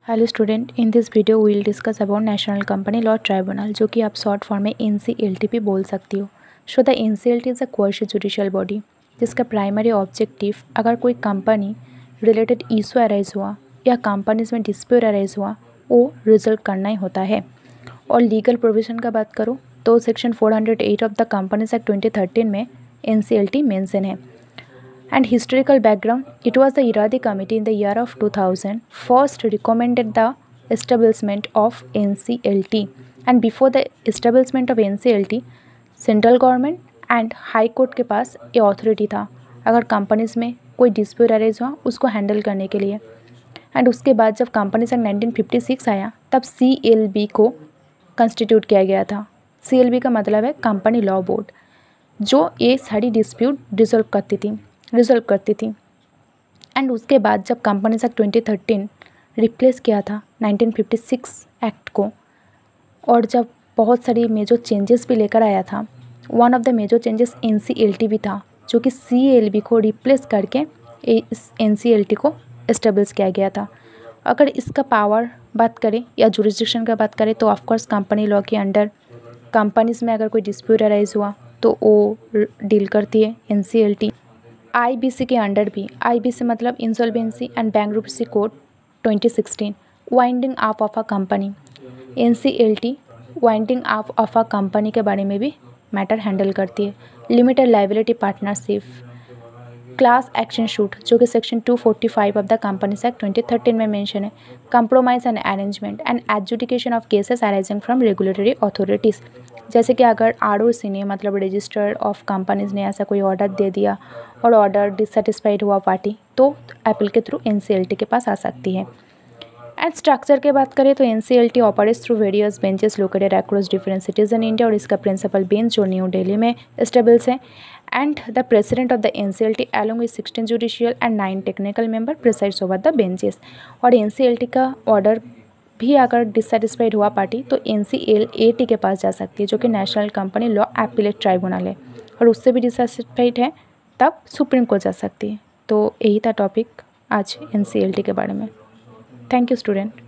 Hello student, in this video we will discuss about national company law tribunal, जो कि आप short form में NCLT भी बोल सकती हो। So the NCLT is a quasi judicial body जिसका प्राइमरी ऑब्जेक्टिव अगर कोई कंपनी रिलेटेड इशू अराइज हुआ या कंपनीज में डिस्प्यूट अराइज हुआ वो रिजल्व करना ही होता है। और लीगल प्रोविजन का बात करो तो section 408 of the companies act 2013 में NCLT मेंशन है। And historical background, it was the Iradi Committee in the year of 2000 first recommended the establishment of NCLT, and before the establishment of NCLT central government and high court के पास ये authority था अगर companies में कोई dispute arrays हुआ उसको handle करने के लिए। एंड उसके बाद जब कंपनीज एक्ट 1956 आया तब CLB को कंस्टिट्यूट किया गया था। CLB का मतलब है कंपनी लॉ बोर्ड, जो ये सारी डिस्प्यूट रिजॉल्व करती थी। एंड उसके बाद जब कंपनीज एक्ट 2013 रिप्लेस किया था 1956 एक्ट को, और जब बहुत सारी मेजर चेंजेस भी लेकर आया था, one of the major changes NCLT भी था, जो कि CLB को रिप्लेस करके इस NCLT को एस्टेब्लिश किया गया था। अगर इसका पावर बात करें या जुरिस्डिक्शन का बात करें तो ऑफकोर्स कंपनी लॉ के अंडर कंपनीज में अगर कोई डिस्प्यूट अराइज हुआ तो वो डील करती है NCLT। IBC के अंडर भी, IBC मतलब insolvency and bankruptcy code 2016, winding up of a company. NCLT winding up of a company के बारे में भी मैटर हैंडल करती है। Limited liability partnership, class action shoot, जो कि section 245 of the companies act 2013 में मेंशन है। Compromise and arrangement and adjudication of cases arising from regulatory authorities, जैसे कि अगर ROC ने मतलब रजिस्टर ऑफ कंपनीज ने ऐसा कोई ऑर्डर दे दिया और ऑर्डर डिससेटिस्फाइड हुआ पार्टी तो अपील के थ्रू NCLT के पास आ सकती है। एंड स्ट्रक्चर की बात करें तो NCLT operates through various benches located across different cities in India, और इसका प्रिंसिपल बेंच जो न्यू दिल्ली में एस्टेब्लिश है। And the president of the NCLT along with 16 judicial and 9 technical member presides over the benches. और NCLT का order भी अगर dissatisfied हुआ पार्टी तो NCLAT के पास जा सकती है, जो कि national company law appellate tribunal है, और उससे भी डिससेटिस्फाइड है तब सुप्रीम कोर्ट जा सकती है। तो यही था टॉपिक आज NCLT के बारे में। Thank you student.